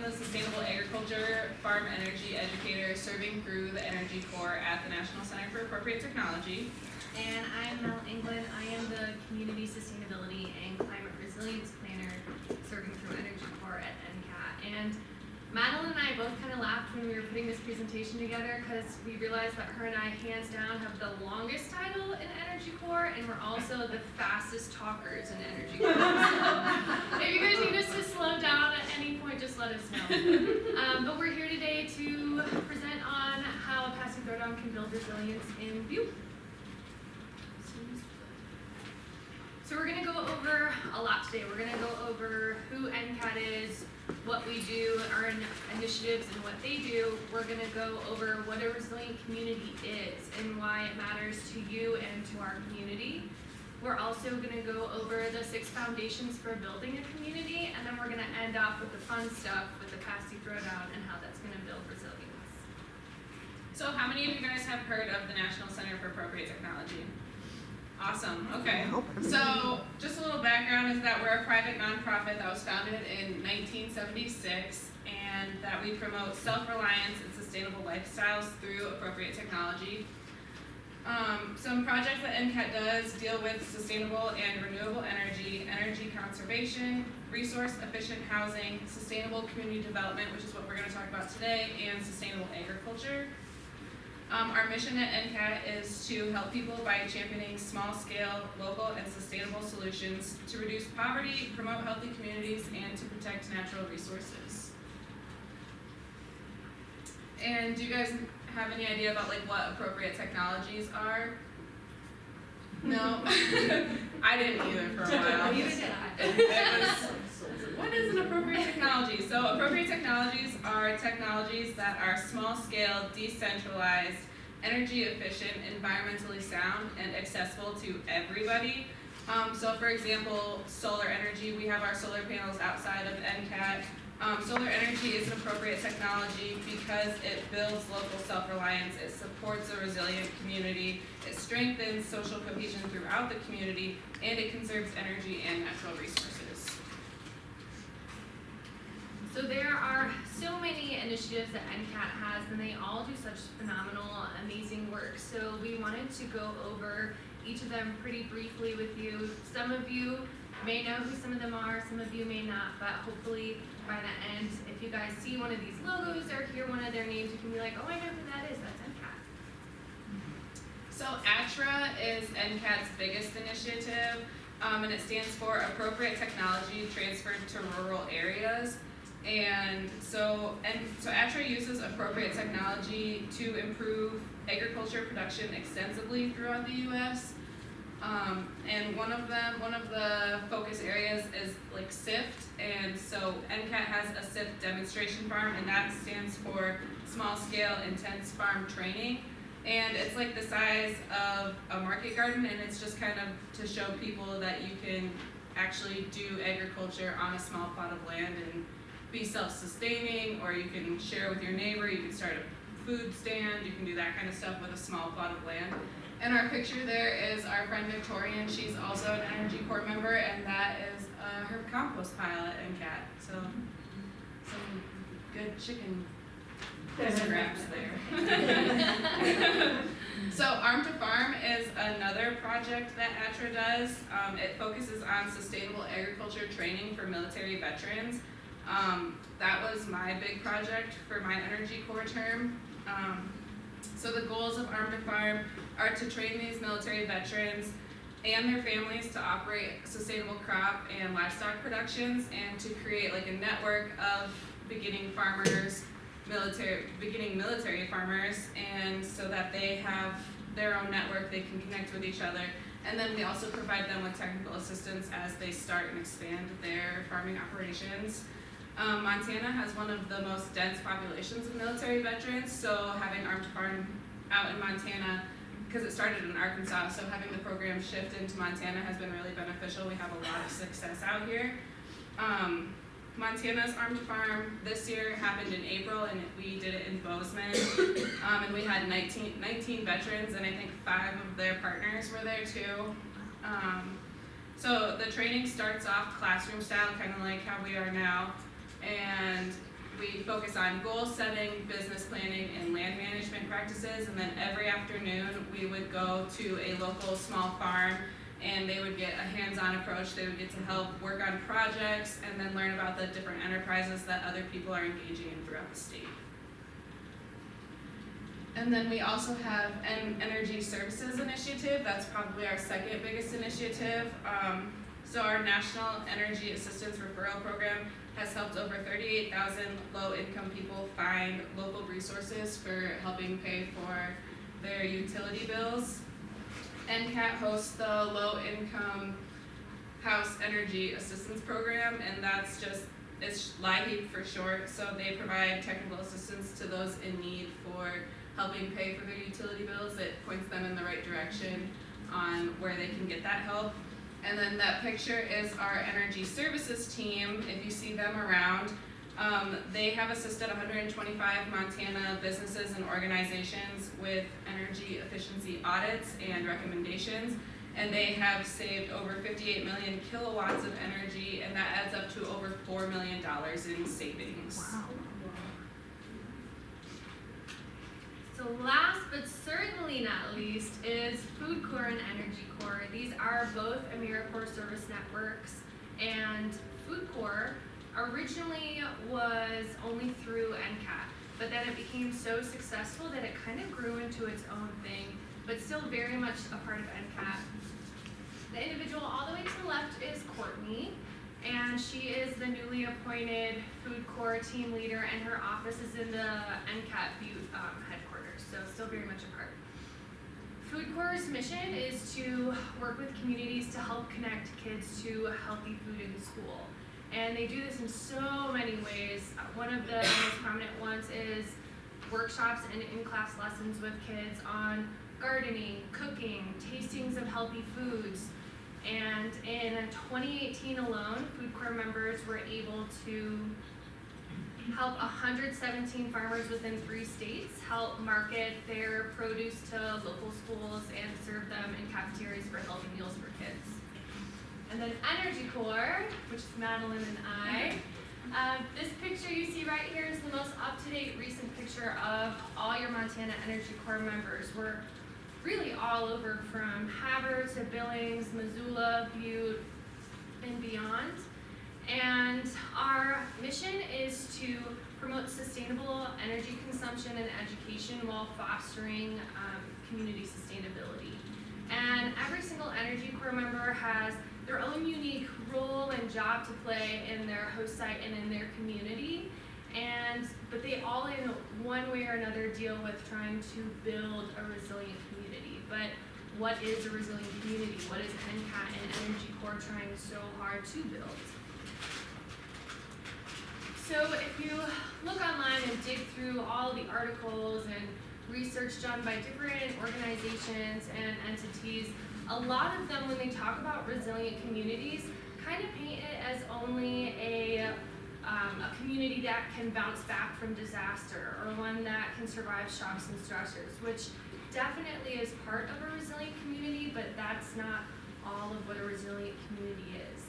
the Sustainable Agriculture Farm Energy Educator serving through the Energy Corps at the National Center for Appropriate Technology. And I'm Nelson and Englund. I am the Community Sustainability and Climate Resilience Planner serving through Energy Corps at NCAT. And Madelynn and I both kind of laughed when we were putting this presentation together because we realized that her and I, hands down, have the longest title in Energy Corps, and we're also the fastest talkers in Energy Corps. So if you guys need us to slow down at any point, just let us know. But we're here today to present on how Pasty Throwdown can build resilience in Butte. So we're going to go over a lot today. We're going to go over who NCAT is, what we do, our initiatives and what they do. We're going to go over what a resilient community is and why it matters to you and to our community. We're also going to go over the 6 foundations for building a community, and then we're going to end off with the fun stuff with the Pasty Throwdown and how that's going to build resilience. So how many of you guys have heard of the National Center for Appropriate Technology? Awesome, okay. So just a little background is that we're a private nonprofit that was founded in 1976 and that we promote self-reliance and sustainable lifestyles through appropriate technology. Some projects that NCAT does deal with sustainable and renewable energy, energy conservation, resource-efficient housing, sustainable community development, which is what we're going to talk about today, and sustainable agriculture. Our mission at NCAT is to help people by championing small-scale, local, and sustainable solutions to reduce poverty, promote healthy communities, and to protect natural resources. And do you guys have any idea about what appropriate technologies are? No? I didn't either for a while. What is an appropriate technology? So appropriate technologies are technologies that are small-scale, decentralized, energy-efficient, environmentally sound, and accessible to everybody. So for example, solar energy, we have our solar panels outside of NCAT. Solar energy is an appropriate technology because it builds local self-reliance, it supports a resilient community, it strengthens social cohesion throughout the community, and it conserves energy and natural resources. So there are so many initiatives that NCAT has, and they all do such phenomenal, amazing work. So we wanted to go over each of them pretty briefly with you. Some of you may know who some of them are, some of you may not, but hopefully by the end, if you guys see one of these logos or hear one of their names, you can be like, oh, I know who that is, that's NCAT. So ATTRA is NCAT's biggest initiative, and it stands for Appropriate Technology Transferred to Rural Areas. And so ATTRA uses appropriate technology to improve agriculture production extensively throughout the U.S. And one of the focus areas is SIFT, and so NCAT has a SIFT demonstration farm, and that stands for Small Scale Intense Farm Training. And it's like the size of a market garden, and it's just kind of to show people that you can actually do agriculture on a small plot of land and be self-sustaining, or you can share with your neighbor, you can start a food stand, you can do that kind of stuff with a small plot of land. And our picture there is our friend Victoria, and she's also an Energy Corps member, and that is her compost pile at NCAT. So some good chicken scraps there. So Arm to Farm is another project that ATTRA does. It focuses on sustainable agriculture training for military veterans. That was my big project for my Energy Corps term. So the goals of Arm to Farm are to train these military veterans and their families to operate sustainable crop and livestock productions, and to create a network of beginning military farmers, and so that they have their own network, they can connect with each other. And then we also provide them with technical assistance as they start and expand their farming operations. Montana has one of the most dense populations of military veterans, so having Arm to Farm out in Montana, because it started in Arkansas, so having the program shift into Montana has been really beneficial. We have a lot of success out here. Montana's Arm to Farm this year happened in April, and we did it in Bozeman, and we had 19 veterans, and I think 5 of their partners were there too. So the training starts off classroom style, kind of like how we are now, and we focus on goal setting, business planning, and land management practices, and then every afternoon we would go to a local small farm and they would get a hands-on approach. They would get to help work on projects and then learn about the different enterprises that other people are engaging in throughout the state. And then we also have an energy services initiative. That's probably our second biggest initiative. So our National Energy Assistance Referral Program has helped over 38,000 low-income people find local resources for helping pay for their utility bills. NCAT hosts the Low-Income House Energy Assistance Program, and that's just, it's LIHEAP for short. So they provide technical assistance to those in need for helping pay for their utility bills. It points them in the right direction on where they can get that help. And then that picture is our energy services team. If you see them around, they have assisted 125 Montana businesses and organizations with energy efficiency audits and recommendations. And they have saved over 58 million kilowatts of energy, and that adds up to over $4 million in savings. Wow. So last but certainly not least is Food Corps and Energy Corps. These are both AmeriCorps service networks, and Food Corps originally was only through NCAT, but then it became so successful that it kind of grew into its own thing, but still very much a part of NCAT. The individual all the way to the left is Courtney, and she is the newly appointed Food Corps team leader, and her office is in the NCAT Butte headquarters, so still very much a part. Food Corps' mission is to work with communities to help connect kids to healthy food in school. And they do this in so many ways. One of the most prominent ones is workshops and in-class lessons with kids on gardening, cooking, tastings of healthy foods. And in 2018 alone, Food Corps members were able to help 117 farmers within 3 states help market their produce to local schools and serve them in cafeterias for healthy meals for kids. And then Energy Corps, which is Madelynn and I. This picture you see right here is the most up-to-date recent picture of all your Montana Energy Corps members. We're really all over from Havre to Billings, Missoula, Butte, and beyond. And our mission is to promote sustainable energy consumption and education while fostering community sustainability. And every single Energy Corps member has their own unique role and job to play in their host site and in their community, but they all in one way or another deal with trying to build a resilient community. But what is a resilient community? What is NCAT and Energy Corps trying so hard to build? So if you look online and dig through all the articles and research done by different organizations and entities, a lot of them, when they talk about resilient communities, kind of paint it as only a community that can bounce back from disaster, or one that can survive shocks and stressors, which definitely is part of a resilient community, but that's not all of what a resilient community is.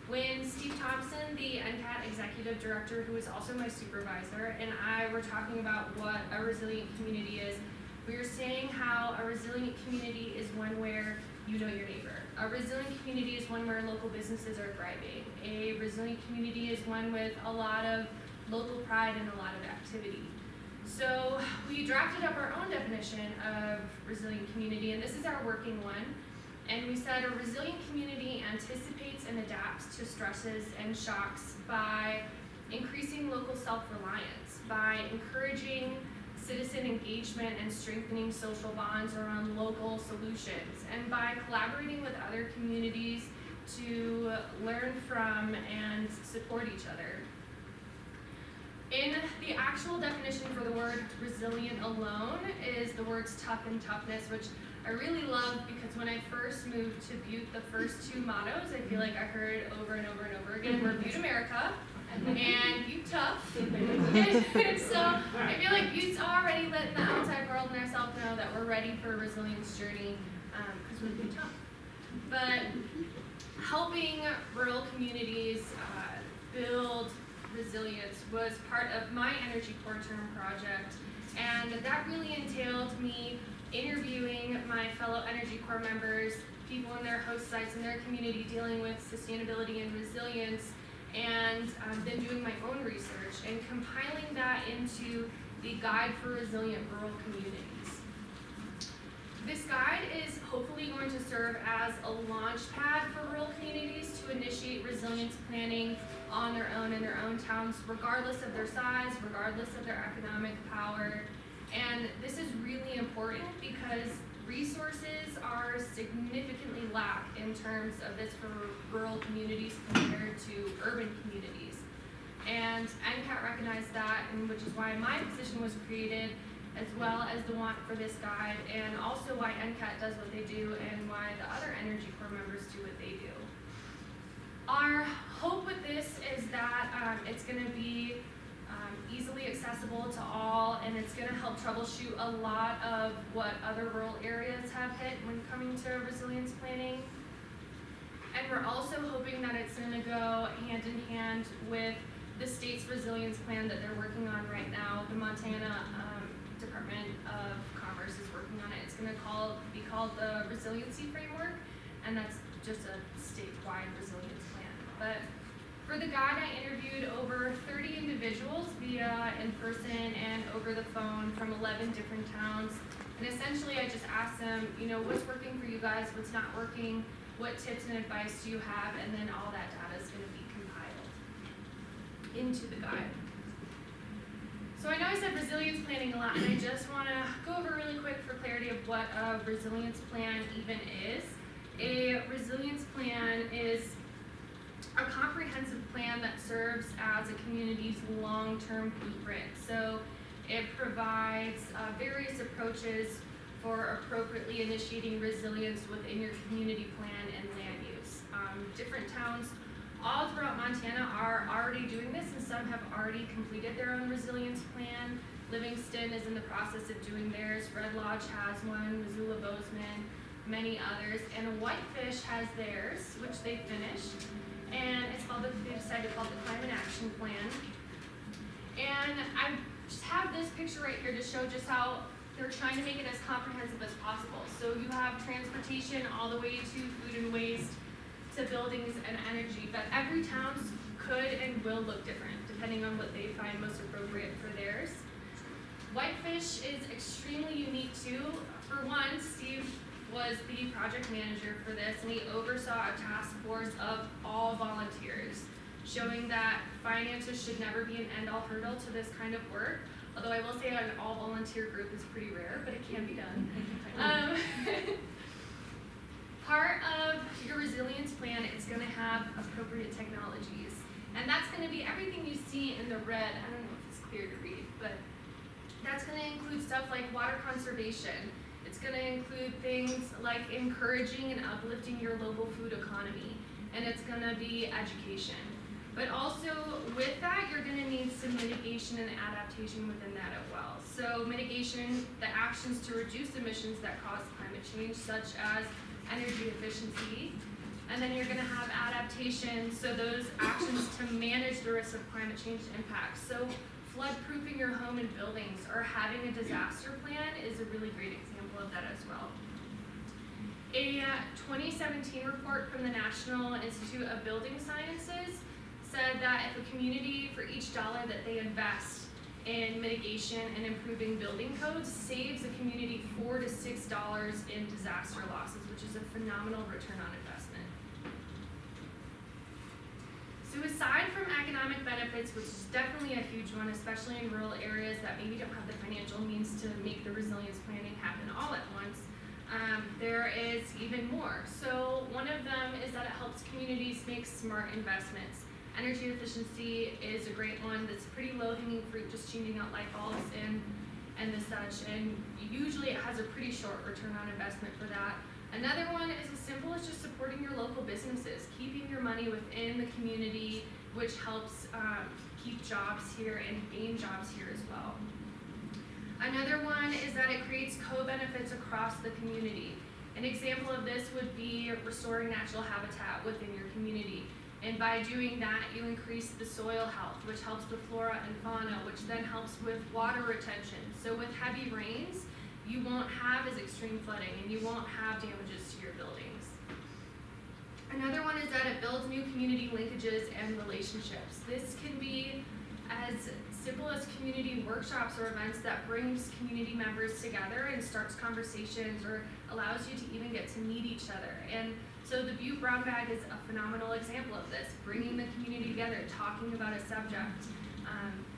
When Steve Thompson, the NCAT executive director, who is also my supervisor, and I were talking about what a resilient community is, we were saying how a resilient community is one where you know your neighbor. A resilient community is one where local businesses are thriving. A resilient community is one with a lot of local pride and a lot of activity. So we drafted up our own definition of resilient community, and this is our working one. And we said a resilient community anticipates and adapts to stresses and shocks by increasing local self-reliance, by encouraging citizen engagement and strengthening social bonds around local solutions, and by collaborating with other communities to learn from and support each other. In the actual definition for the word resilient alone is the words tough and toughness, which I really love because when I first moved to Butte, the first 2 mottos I feel like I heard over and over and over again were Butte America and Butte tough. And so I feel like Butte's already letting the outside world and ourselves know that we're ready for a resilience journey because we're Butte tough. But helping rural communities build resilience was part of my Energy Corps term project, and that really entailed me interviewing my fellow Energy Corps members, people in their host sites in their community dealing with sustainability and resilience, and then doing my own research and compiling that into the Guide for Resilient Rural Communities. This guide is hopefully going to serve as a launch pad for rural communities to initiate resilience planning on their own in their own towns, regardless of their size, regardless of their economic power. And this is really important because resources are significantly lack in terms of this for rural communities compared to urban communities. And NCAT recognized that, and which is why my position was created, as well as the want for this guide, and also why NCAT does what they do and why the other Energy Corps members do what they do. Our hope with this is that it's going to be easily accessible to all, and it's going to help troubleshoot a lot of what other rural areas have hit when coming to resilience planning. And we're also hoping that it's going to go hand in hand with the state's resilience plan that they're working on right now. The Montana Department of Commerce is working on it. It's going to be called the Resiliency Framework, and that's just a statewide resilience plan. But for the guide, I interviewed over 30 individuals via in-person and over the phone from 11 different towns. And essentially, I just asked them, what's working for you guys, what's not working, what tips and advice do you have, and then all that data is going to be compiled into the guide. So I know I said resilience planning a lot, and I just want to go over really quick for clarity of what a resilience plan even is. A resilience plan is a comprehensive plan that serves as a community's long-term blueprint. So it provides various approaches for appropriately initiating resilience within your community plan and land use. Different towns all throughout Montana are already doing this, and some have already completed their own resilience plan. Livingston is in the process of doing theirs. Red Lodge has one, Missoula Bozeman, many others, and Whitefish has theirs, which they finished. And they decided to call it the Climate Action Plan. And I just have this picture right here to show just how they're trying to make it as comprehensive as possible. So you have transportation all the way to food and waste, to buildings and energy, but every town could and will look different depending on what they find most appropriate for theirs. Whitefish is extremely unique too. For one, Steve was the project manager for this, and he oversaw a task force of all volunteers, showing that finances should never be an end-all hurdle to this kind of work. Although I will say an all-volunteer group is pretty rare, but it can be done. Part of your resilience plan is going to have appropriate technologies, and that's going to be everything you see in the red. I don't know if it's clear to read, but that's going to include stuff like water conservation. It's going to include things like encouraging and uplifting your local food economy, and it's going to be education. But also with that, you're going to need some mitigation and adaptation within that as well. So mitigation, the actions to reduce emissions that cause climate change, such as energy efficiency. And then you're going to have adaptation, so those actions to manage the risk of climate change impacts. So flood-proofing your home and buildings or having a disaster plan is a really great example of that as well. A 2017 report from the National Institute of Building Sciences said that if a community, for each dollar that they invest in mitigation and improving building codes, saves a community $4 to $6 in disaster losses, which is a phenomenal return on investment. So aside from economic benefits, which is definitely a huge one, especially in rural areas that maybe don't have the financial means to make the resilience planning happen all at once, there is even more. So one of them is that it helps communities make smart investments. Energy efficiency is a great one that's pretty low-hanging fruit, just changing out light bulbs and the such, and usually it has a pretty short return on investment for that. Another one is as simple as just supporting your local businesses, keeping your money within the community, which helps keep jobs here and gain jobs here as well. Another one is that it creates co-benefits across the community. An example of this would be restoring natural habitat within your community. And by doing that, you increase the soil health, which helps with flora and fauna, which then helps with water retention. So with heavy rains, you won't have as extreme flooding and you won't have damages to your buildings. Another one is that it builds new community linkages and relationships. This can be as simple as community workshops or events that brings community members together and starts conversations or allows you to even get to meet each other. And so the Butte Brown Bag is a phenomenal example of this, bringing the community together, talking about a subject.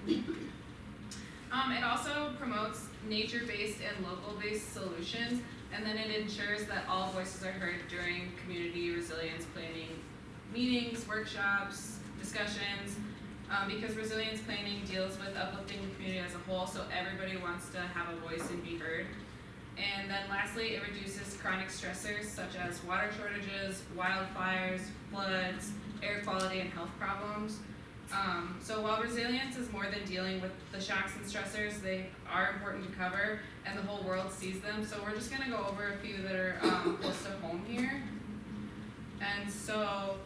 It also promotes nature-based and local-based solutions, and then it ensures that all voices are heard during community resilience planning meetings, workshops, discussions, because resilience planning deals with uplifting the community as a whole, so everybody wants to have a voice and be heard. And then lastly, it reduces chronic stressors such as water shortages, wildfires, floods, air quality, and health problems. So while resilience is more than dealing with the shocks and stressors, they are important to cover and the whole world sees them. So we're just gonna go over a few that are close to home here. And so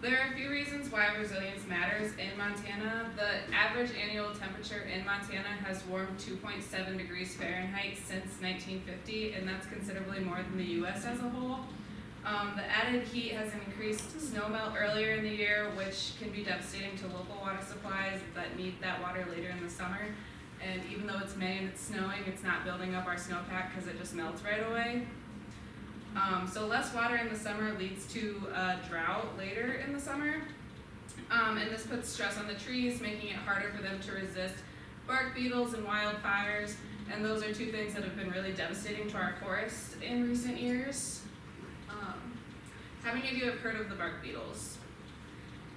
there are a few reasons why resilience matters in Montana. The average annual temperature in Montana has warmed 2.7 degrees Fahrenheit since 1950, and that's considerably more than the US as a whole. The added heat has increased snowmelt earlier in the year, which can be devastating to local water supplies that need that water later in the summer. And even though it's May and it's snowing, it's not building up our snowpack because it just melts right away. So less water in the summer leads to drought later in the summer. And this puts stress on the trees, making it harder for them to resist bark beetles and wildfires. And those are two things that have been really devastating to our forest in recent years. How many of you have heard of the bark beetles?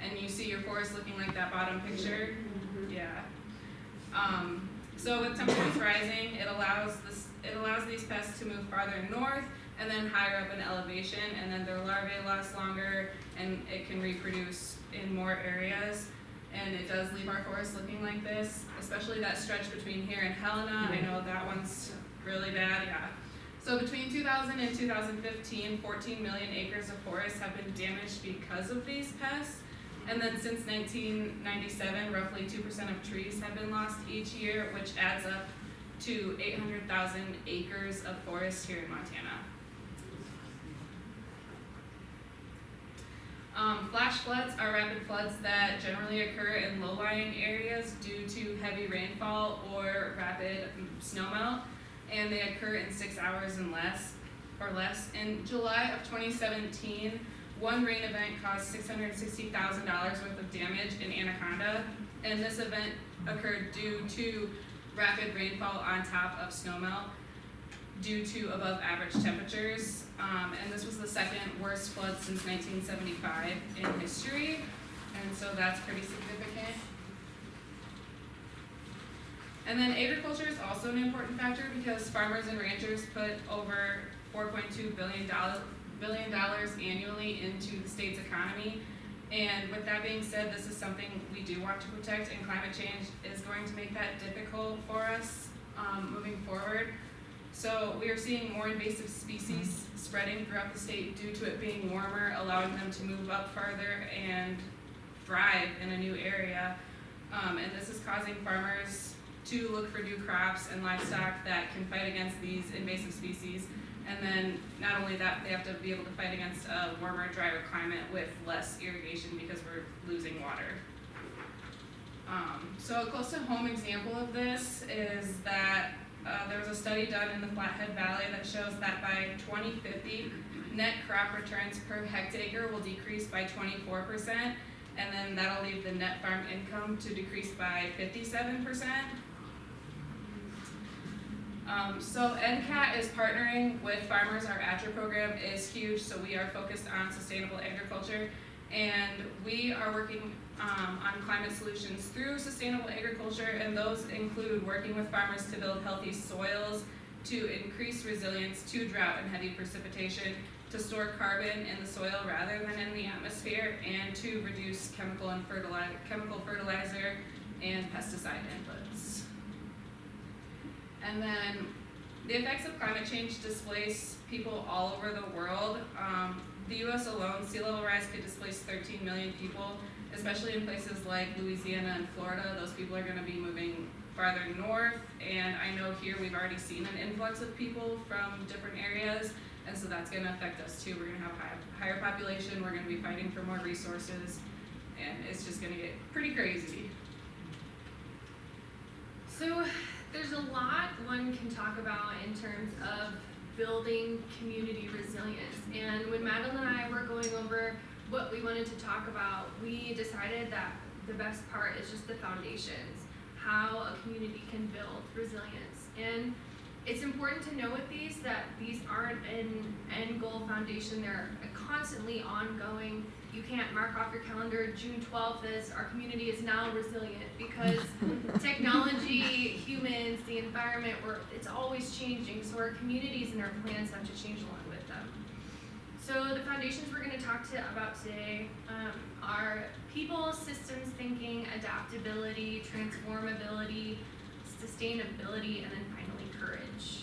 And you see your forest looking like that bottom picture? Yeah. So with temperatures rising, it allows these pests to move farther north and then higher up in elevation, and then their larvae last longer and it can reproduce in more areas. And it does leave our forest looking like this, especially that stretch between here and Helena. I know that one's really bad, yeah. So between 2000 and 2015, 14 million acres of forest have been damaged because of these pests. And then since 1997, roughly 2% of trees have been lost each year, which adds up to 800,000 acres of forest here in Montana. Flash floods are rapid floods that generally occur in low-lying areas due to heavy rainfall or rapid snowmelt, and they occur in 6 hours and less. In July of 2017, one rain event caused $660,000 worth of damage in Anaconda, and this event occurred due to rapid rainfall on top of snowmelt due to above average temperatures, and this was the second worst flood since 1975 in history, and so that's pretty significant. And then agriculture is also an important factor because farmers and ranchers put over $4.2 billion annually into the state's economy. And with that being said, this is something we do want to protect, and climate change is going to make that difficult for us moving forward. So we are seeing more invasive species spreading throughout the state due to it being warmer, allowing them to move up farther and thrive in a new area. And this is causing farmers to look for new crops and livestock that can fight against these invasive species. And then not only that, they have to be able to fight against a warmer, drier climate with less irrigation because we're losing water. So a close to home example of this is that there was a study done in the Flathead Valley that shows that by 2050, net crop returns per hectare will decrease by 24%, and then that'll leave the net farm income to decrease by 57%. So NCAT is partnering with farmers. Our ATTRA program is huge, so we are focused on sustainable agriculture, and we are working on climate solutions through sustainable agriculture, and those include working with farmers to build healthy soils, to increase resilience to drought and heavy precipitation, to store carbon in the soil rather than in the atmosphere, and to reduce chemical fertilizer and pesticide inputs. And then the effects of climate change displace people all over the world. the US alone, sea level rise could displace 13 million people, especially in places like Louisiana and Florida. Those people are going to be moving farther north, and I know here we've already seen an influx of people from different areas, and so that's going to affect us too. We're going to have a higher population, we're going to be fighting for more resources, and it's just going to get pretty crazy. So there's a lot one can talk about in terms of building community resilience. And when Madelynn and I were going over what we wanted to talk about, we decided that the best part is just the foundations, how a community can build resilience. And it's important to know with these that these aren't an end goal foundation, they're constantly ongoing. You can't mark off your calendar June 12th as our community is now resilient, because technology, humans, the environment, it's always changing, so our communities and our plans have to change along with them. So the foundations we're going to talk about today are people, systems thinking, adaptability, transformability, sustainability, and then finally courage.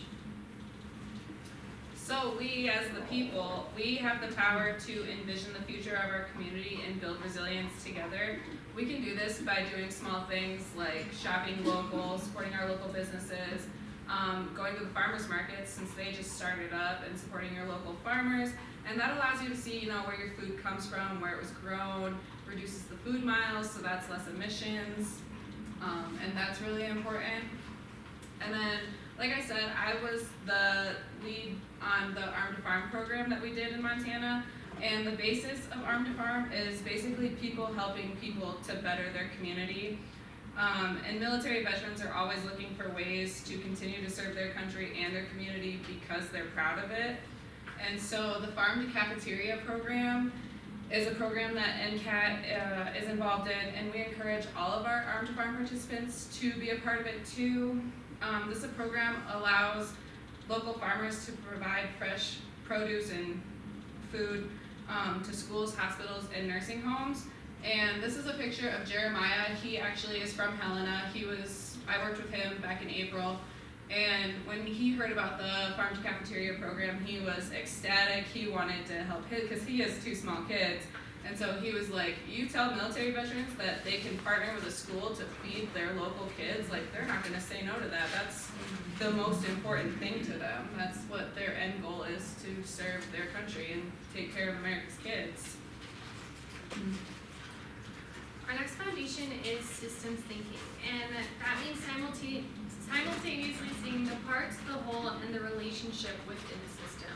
So we as the people, we have the power to envision the future of our community and build resilience together. We can do this by doing small things like shopping local, supporting our local businesses, going to the farmers markets since they just started up, and supporting your local farmers. And that allows you to see, where your food comes from, where it was grown, reduces the food miles, so that's less emissions, and that's really important. And then, like I said, I was the lead on the Arm to Farm program that we did in Montana, and the basis of Arm to Farm is basically people helping people to better their community. And military veterans are always looking for ways to continue to serve their country and their community because they're proud of it. And so the Farm to Cafeteria program is a program that NCAT is involved in, and we encourage all of our Arm to Farm participants to be a part of it too. This program allows local farmers to provide fresh produce and food to schools, hospitals, and nursing homes. And this is a picture of Jeremiah. He actually is from Helena. I worked with him back in April, and when he heard about the Farm to Cafeteria program, he was ecstatic. He wanted to help because he has 2 small kids. And so he was like, you tell military veterans that they can partner with a school to feed their local kids, like they're not gonna say no to that. That's the most important thing to them. That's what their end goal is, to serve their country and take care of America's kids. Our next foundation is systems thinking, and that means simultaneously seeing the parts, the whole, and the relationship within the system.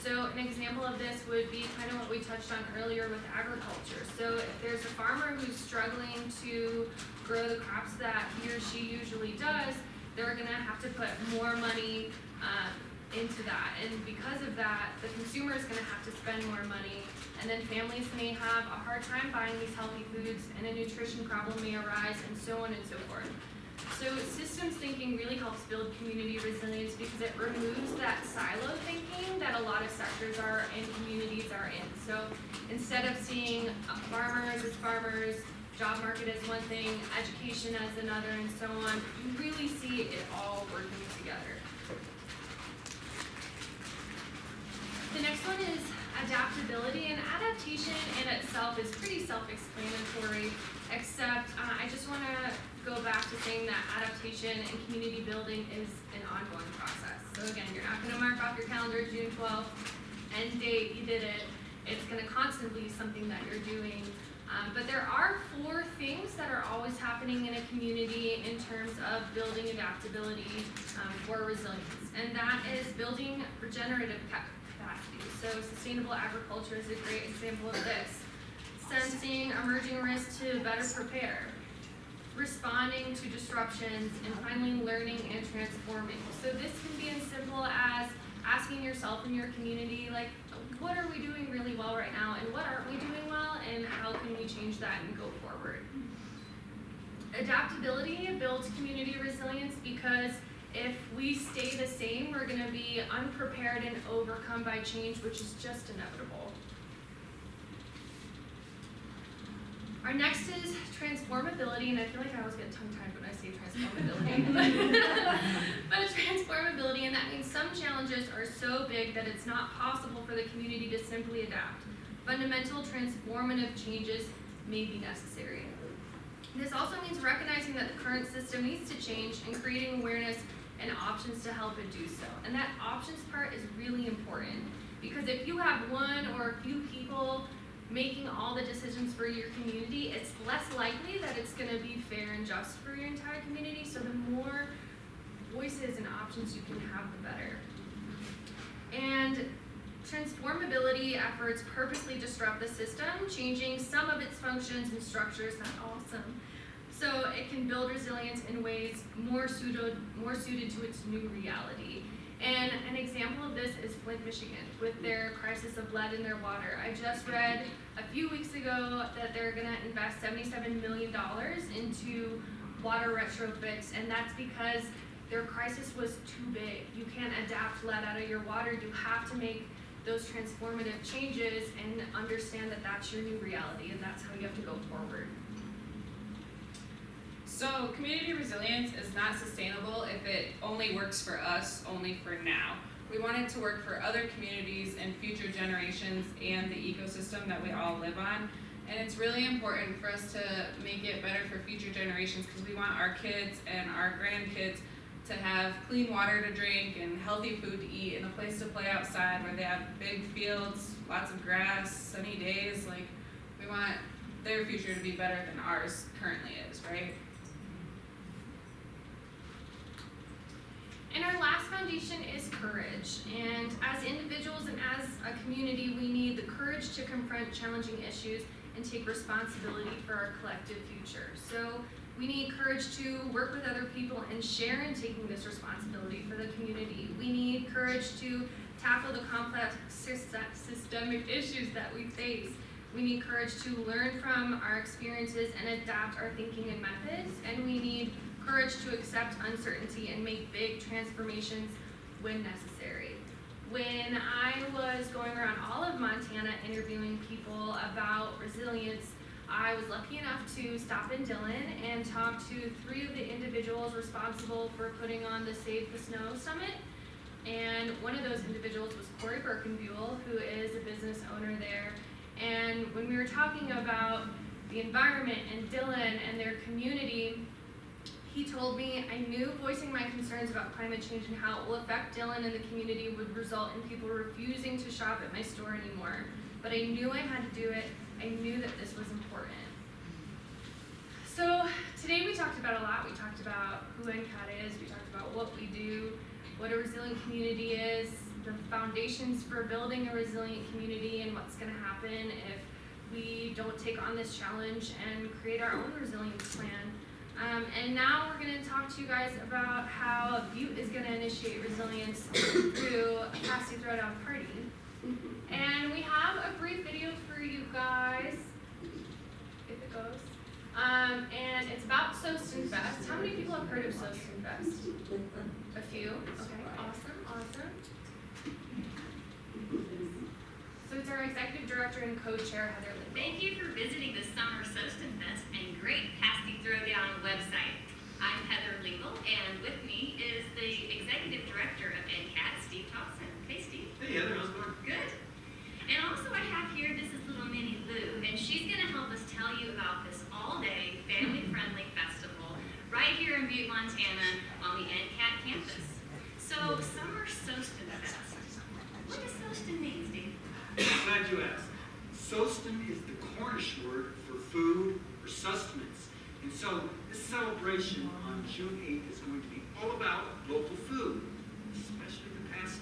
So an example of this would be kind of what we touched on earlier with agriculture. So if there's a farmer who's struggling to grow the crops that he or she usually does, they're gonna have to put more money into that. And because of that, the consumer is gonna have to spend more money, and then families may have a hard time buying these healthy foods, and a nutrition problem may arise, and so on and so forth. So systems thinking really helps build community resilience because it removes that silo thinking that a lot of sectors are and communities are in. So instead of seeing farmers as farmers, job market as one thing, education as another, and so on, you really see it all working together. The next one is adaptability, and adaptation in itself is pretty self-explanatory, except I just want to go back to saying that adaptation and community building is an ongoing process. So again, you're not going to mark off your calendar June 12th, end date, you did it. It's going to constantly be something that you're doing. But there are 4 things that are always happening in a community in terms of building adaptability for resilience, and that is building regenerative capacity. So sustainable agriculture is a great example of this. Sensing emerging risks to better prepare, responding to disruptions, and finally learning and transforming. So this can be as simple as asking yourself in your community, like, what are we doing really well right now, and what aren't we doing well, and how can we change that and go forward? Adaptability builds community resilience because if we stay the same, we're going to be unprepared and overcome by change, which is just inevitable. Our next is transformability, and I feel like I always get tongue-tied when I say transformability. But transformability, and that means some challenges are so big that it's not possible for the community to simply adapt. Fundamental transformative changes may be necessary. This also means recognizing that the current system needs to change and creating awareness and options to help it do so. And that options part is really important, because if you have one or a few people making all the decisions for your community, it's less likely that it's going to be fair and just for your entire community. So the more voices and options you can have, the better. And transformability efforts purposely disrupt the system, changing some of its functions and structures. That's awesome. So it can build resilience in ways more suited to its new reality. And an example of this is Flint, Michigan, with their crisis of lead in their water. I just read a few weeks ago that they're gonna invest $77 million into water retrofits, and that's because their crisis was too big. You can't adapt lead out of your water. You have to make those transformative changes and understand that that's your new reality, and that's how you have to go forward. So community resilience is not sustainable if it only works for us, only for now. We want it to work for other communities and future generations and the ecosystem that we all live on. And it's really important for us to make it better for future generations, because we want our kids and our grandkids to have clean water to drink and healthy food to eat and a place to play outside where they have big fields, lots of grass, sunny days. Like, we want their future to be better than ours currently is, right? And our last foundation is courage. And as individuals and as a community, we need the courage to confront challenging issues and take responsibility for our collective future. So we need courage to work with other people and share in taking this responsibility for the community. We need courage to tackle the complex systemic issues that we face. We need courage to learn from our experiences and adapt our thinking and methods. And we need courage to accept uncertainty and make big transformations when necessary. When I was going around all of Montana interviewing people about resilience, I was lucky enough to stop in Dillon and talk to 3 of the individuals responsible for putting on the Save the Snow Summit. And one of those individuals was Corey Birkenbuell, who is a business owner there. And when we were talking about the environment and Dillon and their community, he told me, I knew voicing my concerns about climate change and how it will affect Dillon and the community would result in people refusing to shop at my store anymore. But I knew I had to do it. I knew that this was important. So today we talked about a lot. We talked about who NCAT is. We talked about what we do, what a resilient community is, the foundations for building a resilient community, and what's going to happen if we don't take on this challenge and create our own resilience plan. And now we're going to talk to you guys about how Butte is going to initiate resilience through a Pasty Throwdown party. And we have a brief video for you guys, if it goes. And it's about Sosten Fest. How many people have heard of Sosten Fest? A few? Okay, awesome. So it's our executive director and co-chair, Heather Lingle. Thank you for visiting the Summer Sosten Fest and Great Pasty Throwdown website. I'm Heather Lingle, and with me is the executive director of NCAT, Steve Thompson. Hey, Steve. Hey, Heather, how's it going? Good. And also I have here, this is little Minnie Lou, and she's going to help us tell you about this all-day, family-friendly festival right here in Butte, Montana on the NCAT campus. So, Summer Sosten Fest. What does Sosten mean, Steve? I'm glad you asked. Sosten is the Cornish word for food or sustenance. And so this celebration on June 8th is going to be all about local food, especially the pasty.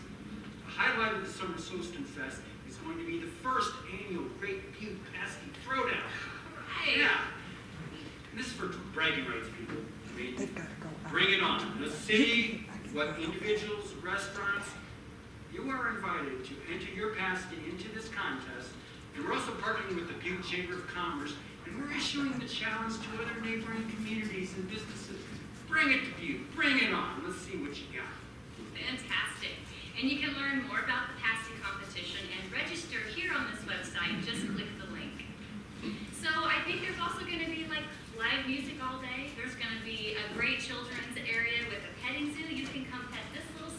The highlight of the Summer Sosten Fest is going to be the first annual Great Pasty Throwdown. Right. Yeah. And this is for bragging rights, people. I mean, bring it on. Let's see what individuals, restaurants, you are invited to enter your pasty into this contest, and we're also partnering with the Butte Chamber of Commerce, and we're issuing the challenge to other neighboring communities and businesses. Bring it to Butte, bring it on. Let's see what you got. Fantastic. And you can learn more about the pasty competition and register here on this website. Just click the link. So I think there's also going to be like live music all day. There's going to be a great children's area with a petting zoo. You can come pet this little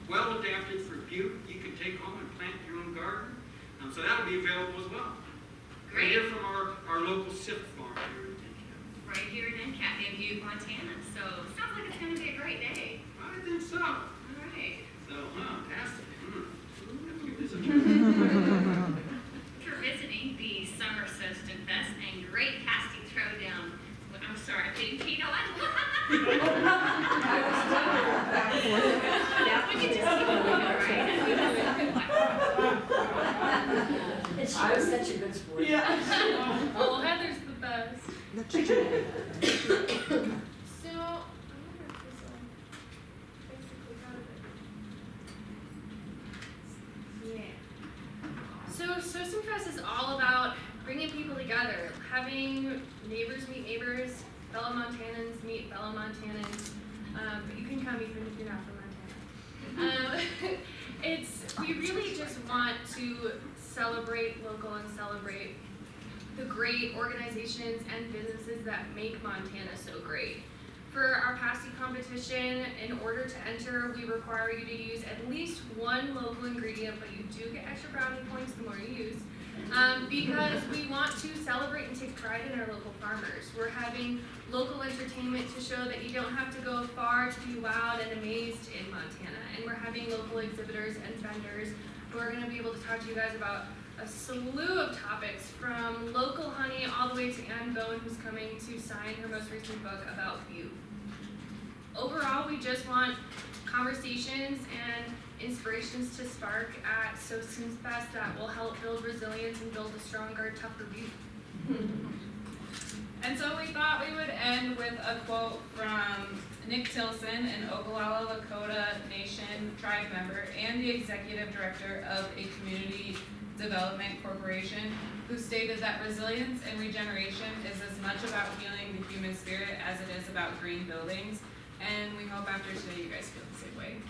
well adapted for Butte. You can take home and plant your own garden. So that'll be available as well. Right Great. here from our local SIP farm here in NCAT. Right here in NCAT in Butte, Montana. So sounds like it's going to be a great day. I think so. All right. So, fantastic. Have to give this a try. For visiting the Summer Sosten Fest and Great Pasty Throwdown. I'm sorry, I'm getting peed on. Yeah, we can just keep moving, right? I was such a good sport. Oh, Heather's the best. So, I wonder if this will basically out of it. Yeah. So, Sosten Fest is all about bringing people together, having neighbors meet neighbors, fellow Montanans meet fellow Montanans. But you can come even if you're not from Montana. We really just want to celebrate local and celebrate the great organizations and businesses that make Montana so great. For our pasty competition, in order to enter, we require you to use at least one local ingredient, but you do get extra brownie points the more you use. Because we want to celebrate and take pride in our local farmers. We're having local entertainment to show that you don't have to go far to be wowed and amazed in Montana. And we're having local exhibitors and vendors who are going to be able to talk to you guys about a slew of topics, from local honey all the way to Ann Bone, who's coming to sign her most recent book about Butte. Overall, we just want conversations and inspirations to spark at Sosten Fest that will help build resilience and build a stronger, tougher Butte. And so we thought we would end with a quote from Nick Tilson, an Oglala Lakota Nation tribe member and the executive director of a community development corporation, who stated that resilience and regeneration is as much about healing the human spirit as it is about green buildings. And we hope after today you guys feel the same way.